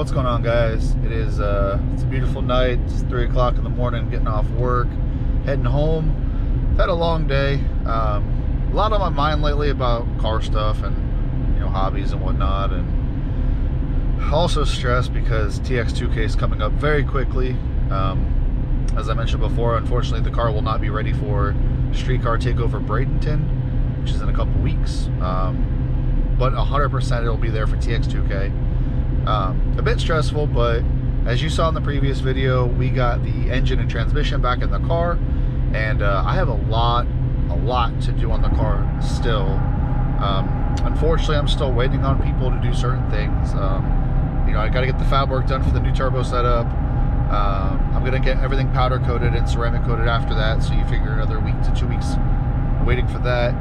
what's going on, guys? It's a beautiful night. It's 3 o'clock in the morning, getting off work, heading home. I've had a long day. A lot on my mind lately about car stuff and hobbies and whatnot, and also stressed because TX2K is coming up very quickly. As I mentioned before, unfortunately the car will not be ready for Street Car Takeover Bradenton, which is in a couple weeks, but 100% it'll be there for TX2K. A bit stressful, but as you saw in the previous video, we got the engine and transmission back in the car, and I have a lot to do on the car still. Unfortunately, I'm still waiting on people to do certain things. I got to get the fab work done for the new turbo setup. I'm gonna get everything powder coated and ceramic coated after that, so you figure another week to 2 weeks waiting for that.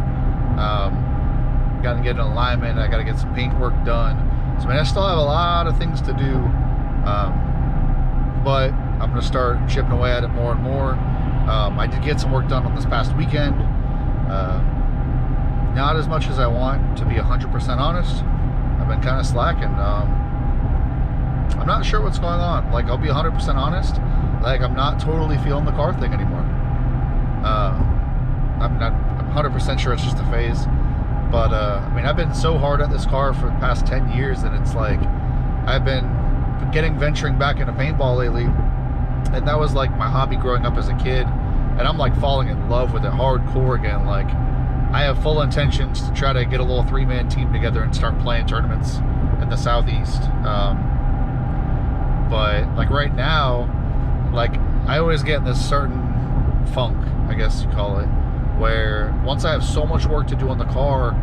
Got to get an alignment. I got to get some paint work done. So I still have a lot of things to do, but I'm going to start chipping away at it more and more. I did get some work done on this past weekend. Not as much as I want, to be 100% honest. I've been kind of slacking. I'm not sure what's going on. Like, I'll be 100% honest. Like, I'm not totally feeling the car thing anymore. I'm 100% sure it's just a phase. But, I've been so hard at this car for the past 10 years, and it's like, I've been venturing back into paintball lately, and that was like my hobby growing up as a kid, and I'm like falling in love with it hardcore again. Like, I have full intentions to try to get a little 3-man team together and start playing tournaments in the Southeast. But, like, right now, like, I always get in this certain funk, I guess you call it, where once I have so much work to do on the car,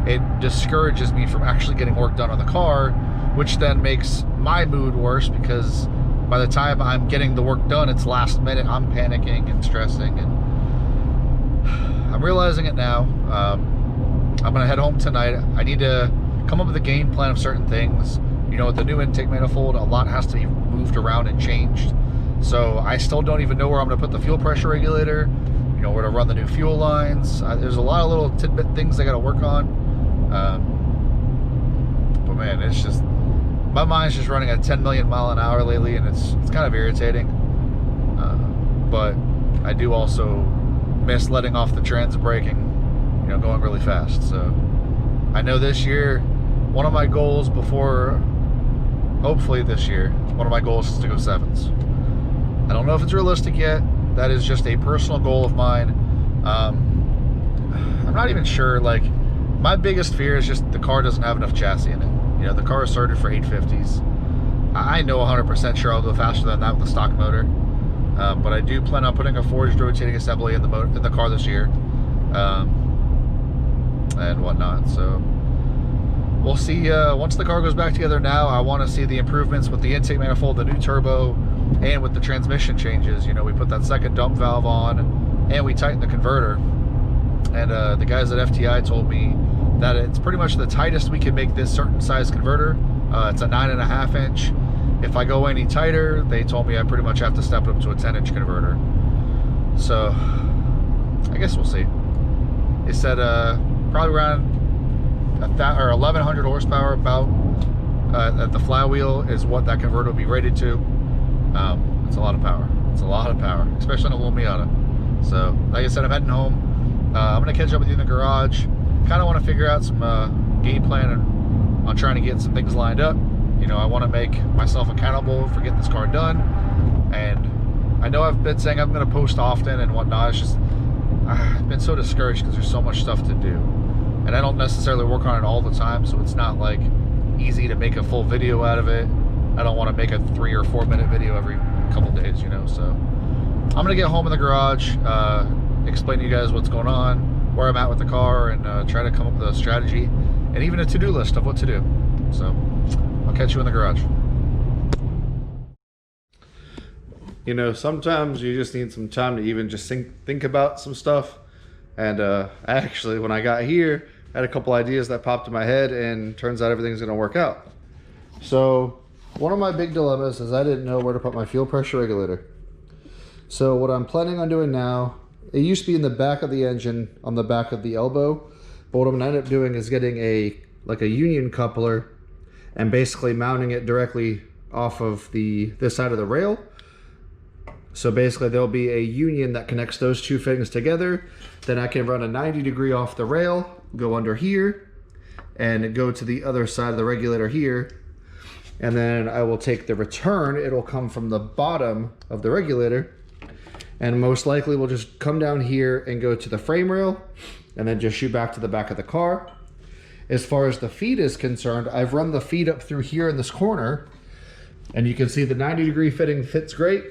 it discourages me from actually getting work done on the car, which then makes my mood worse, because by the time I'm getting the work done, it's last minute. I'm panicking and stressing, and I'm realizing it now. I'm gonna head home tonight. I need to come up with a game plan of certain things. With the new intake manifold, a lot has to be moved around and changed. So I still don't even know where I'm gonna put the fuel pressure regulator, where to run the new fuel lines. There's a lot of little tidbit things I got to work on. But man, it's just, my mind's just running at 10 million mile an hour lately, and it's kind of irritating. But I do also miss letting off the trans braking, going really fast. So I know this year, one of my goals hopefully this year, one of my goals is to go 7s. I don't know if it's realistic yet. That is just a personal goal of mine. I'm not even sure. Like, my biggest fear is just the car doesn't have enough chassis in it. The car is sorted for 850s. I know 100% sure I'll go faster than that with the stock motor. But I do plan on putting a forged rotating assembly in the car this year, and whatnot. So we'll see. Once the car goes back together now, I want to see the improvements with the intake manifold, the new turbo, and with the transmission changes. We put that second dump valve on, and we tightened the converter. And the guys at FTI told me that it's pretty much the tightest we can make this certain size converter. It's a 9.5 inch. If I go any tighter, they told me I pretty much have to step it up to a 10-inch converter. So I guess we'll see. They said probably around 1,100 horsepower about at the flywheel is what that converter will be rated to. It's a lot of power. It's a lot of power, especially on a little Miata. So, like I said, I'm heading home. I'm gonna catch up with you in the garage. Kind of want to figure out some game plan on trying to get some things lined up. I want to make myself accountable for getting this car done. And I know I've been saying I'm gonna post often and whatnot. It's just I've been so discouraged because there's so much stuff to do, and I don't necessarily work on it all the time, so it's not like easy to make a full video out of it. I don't want to make a 3 or 4 minute video every couple days, so I'm gonna get home in the garage, explain to you guys what's going on, where I'm at with the car, and try to come up with a strategy and even a to-do list of what to do. So I'll catch you in the garage. Sometimes you just need some time to even just think about some stuff. And actually, when I got here, I had a couple ideas that popped in my head, and turns out everything's gonna work out. So one of my big dilemmas is I didn't know where to put my fuel pressure regulator. So what I'm planning on doing now, it used to be in the back of the engine, on the back of the elbow, but what I'm gonna end up doing is getting a union coupler and basically mounting it directly off of this side of the rail. So basically there'll be a union that connects those two fittings together. Then I can run a 90-degree off the rail, go under here, and go to the other side of the regulator here. And then I will take the return. It'll come from the bottom of the regulator, and most likely we'll just come down here and go to the frame rail and then just shoot back to the back of the car. As far as the feed is concerned, I've run the feed up through here in this corner, and you can see the 90-degree fitting fits great.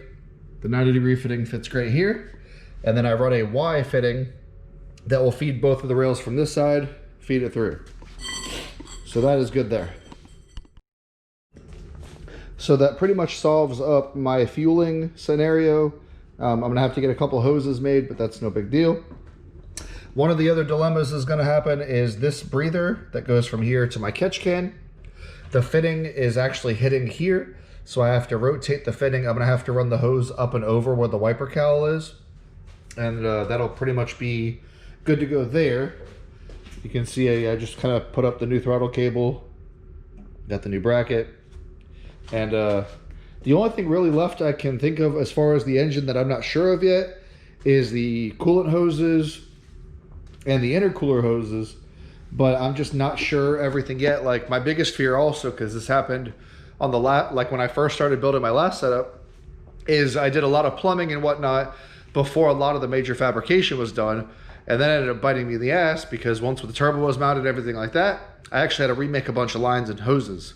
The 90-degree fitting fits great here. And then I run a Y fitting that will feed both of the rails from this side, feed it through. So that is good there. So that pretty much solves up my fueling scenario. I'm gonna have to get a couple hoses made, but that's no big deal. One of the other dilemmas is gonna happen is this breather that goes from here to my catch can. The fitting is actually hitting here, so I have to rotate the fitting. I'm gonna have to run the hose up and over where the wiper cowl is, and that'll pretty much be good to go there. You can see I just kind of put up the new throttle cable, got the new bracket, and the only thing really left I can think of as far as the engine that I'm not sure of yet is the coolant hoses and the intercooler hoses, but I'm just not sure everything yet. Like my biggest fear also, because this happened on the like when I first started building my last setup, is I did a lot of plumbing and whatnot before a lot of the major fabrication was done, and then it ended up biting me in the ass because once the turbo was mounted and everything like that, I actually had to remake a bunch of lines and hoses.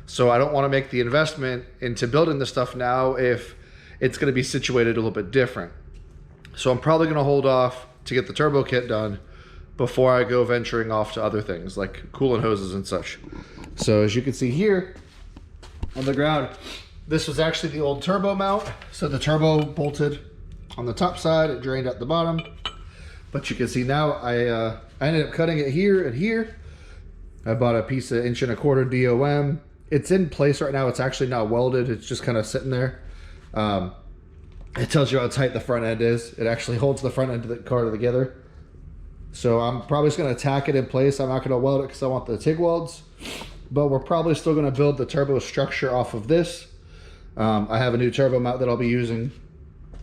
So I don't want to make the investment into building this stuff now if it's going to be situated a little bit different. So I'm probably going to hold off to get the turbo kit done before I go venturing off to other things like coolant hoses and such. So as you can see here on the ground, this was actually the old turbo mount. So the turbo bolted on the top side, it drained at the bottom. But you can see now I ended up cutting it here and here. I bought a piece of 1.25 inch DOM. It's in place right now. It's actually not welded. It's just kind of sitting there. It tells you how tight the front end is. It actually holds the front end of the car together. So I'm probably just going to tack it in place. I'm not going to weld it because I want the TIG welds. But we're probably still going to build the turbo structure off of this. I have a new turbo mount that I'll be using.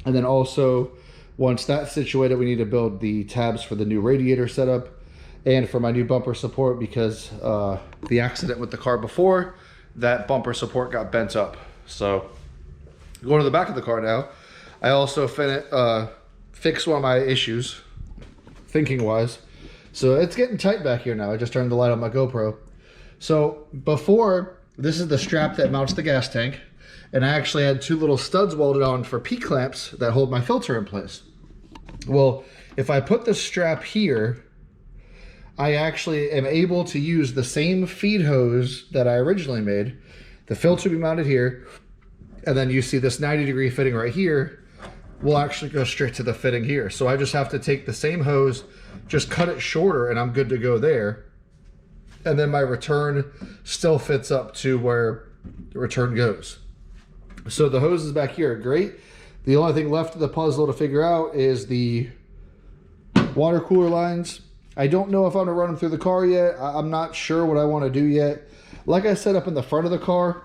And then also, once that's situated, we need to build the tabs for the new radiator setup and for my new bumper support, because the accident with the car before, that bumper support got bent up. So going to the back of the car now, I also fixed one of my issues, thinking wise. So it's getting tight back here now. I just turned the light on my GoPro. So before, this is the strap that mounts the gas tank, and I actually had two little studs welded on for P-clamps that hold my filter in place. Well, if I put the strap here, I actually am able to use the same feed hose that I originally made. The filter will be mounted here, and then you see this 90-degree fitting right here will actually go straight to the fitting here. So I just have to take the same hose, just cut it shorter, and I'm good to go there. And then my return still fits up to where the return goes. So the hoses back here are great. The only thing left of the puzzle to figure out is the water cooler lines. I don't know if I'm gonna run them through the car yet. I'm not sure what I want to do yet. Like I said, up in the front of the car,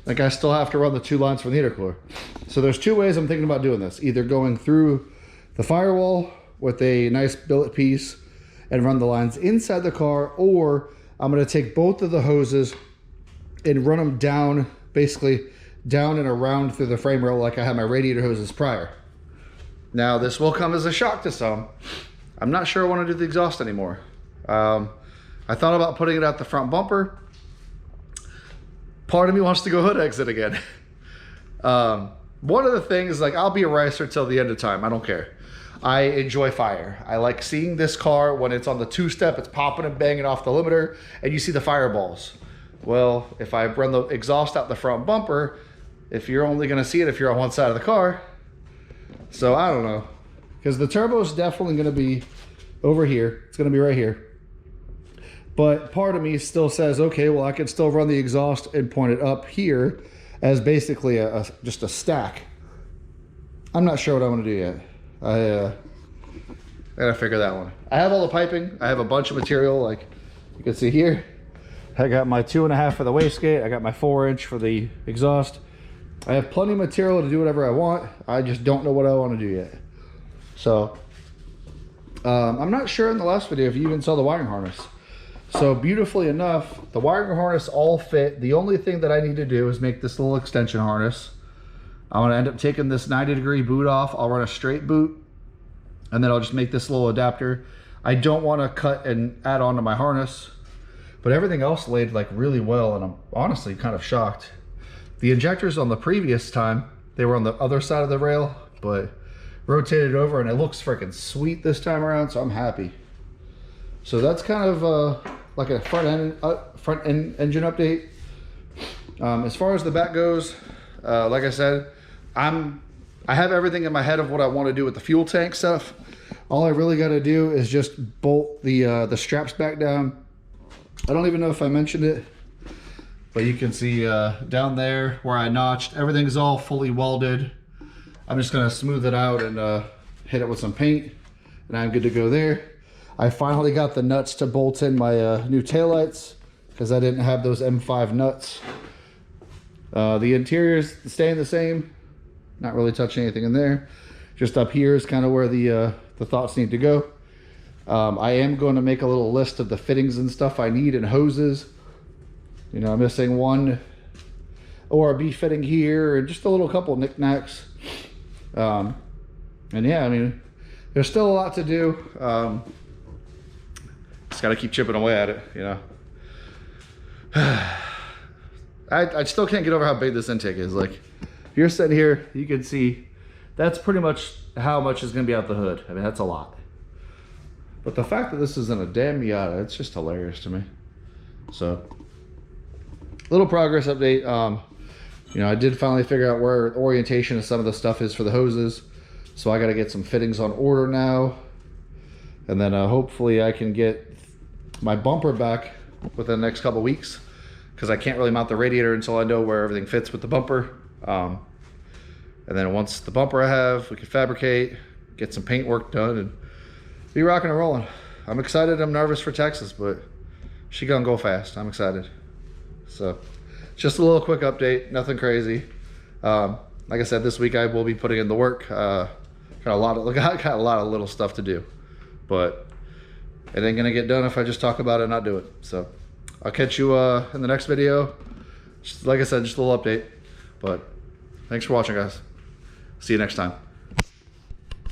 like I still have to run the two lines from the intercooler. So there's two ways I'm thinking about doing this. Either going through the firewall with a nice billet piece and run the lines inside the car, or I'm gonna take both of the hoses and run them down, basically down and around through the frame rail like I had my radiator hoses prior. Now this will come as a shock to some. I'm not sure I want to do the exhaust anymore. I thought about putting it at the front bumper. Part of me wants to go hood exit again. One of the things, like, I'll be a racer till the end of time. I don't care. I enjoy fire. I like seeing this car when it's on the two-step, it's popping and banging off the limiter, and you see the fireballs. Well, if I run the exhaust out the front bumper, if you're only gonna see it if you're on one side of the car. So I don't know, because the turbo is definitely gonna be over here. It's gonna be right here. But part of me still says, okay, well, I can still run the exhaust and point it up here as basically just a stack. I'm not sure what I want to do yet. I gotta figure that one. I have all the piping. I have a bunch of material, like you can see here. I got my 2.5 for the wastegate. I got my 4-inch for the exhaust. I have plenty of material to do whatever I want. I just don't know what I want to do yet. So I'm not sure in the last video if you even saw the wiring harness. So beautifully enough, the wiring harness all fit. The only thing that I need to do is make this little extension harness. I'm gonna end up taking this 90-degree boot off. I'll run a straight boot, and then I'll just make this little adapter. I don't want to cut and add on to my harness, but everything else laid like really well, and I'm honestly kind of shocked. The injectors on the previous time, they were on the other side of the rail, but rotated over, and it looks freaking sweet this time around, so I'm happy. So that's kind of like a front end engine update. As far as the back goes, like I said, I have everything in my head of what I want to do with the fuel tank stuff. All I really got to do is just bolt the straps back down. I don't even know if I mentioned it, but you can see down there where I notched, everything's all fully welded. I'm just gonna smooth it out and hit it with some paint, and I'm good to go there. I finally got the nuts to bolt in my new taillights because I didn't have those M5 nuts. The interior's staying the same, not really touching anything in there. Just up here is kind of where the thoughts need to go. I am going to make a little list of the fittings and stuff I need and hoses. You know, I'm missing one ORB fitting here and just a little couple knickknacks. And yeah, I mean, there's still a lot to do. Just got to keep chipping away at it, you know. I still can't get over how big this intake is. Like, if you're sitting here, you can see that's pretty much how much is going to be out the hood. I mean, that's a lot. But the fact that this is in a damn Miata, it's just hilarious to me. So, little progress update. You know, I did finally figure out where orientation of some of the stuff is for the hoses. So I got to get some fittings on order now. And then hopefully I can get my bumper back within the next couple weeks, because I can't really mount the radiator until I know where everything fits with the bumper. And then once the bumper I have, we can fabricate, get some paint work done, and be rocking and rolling. I'm excited. I'm nervous for Texas, but she gonna go fast. I'm excited. So just a little quick update, nothing crazy. Like I said, this week I will be putting in the work. Got a lot of little stuff to do, but it ain't gonna get done if I just talk about it and not do it. So I'll catch you in the next video. Just, like I said, just a little update. But thanks for watching, guys. See you next time.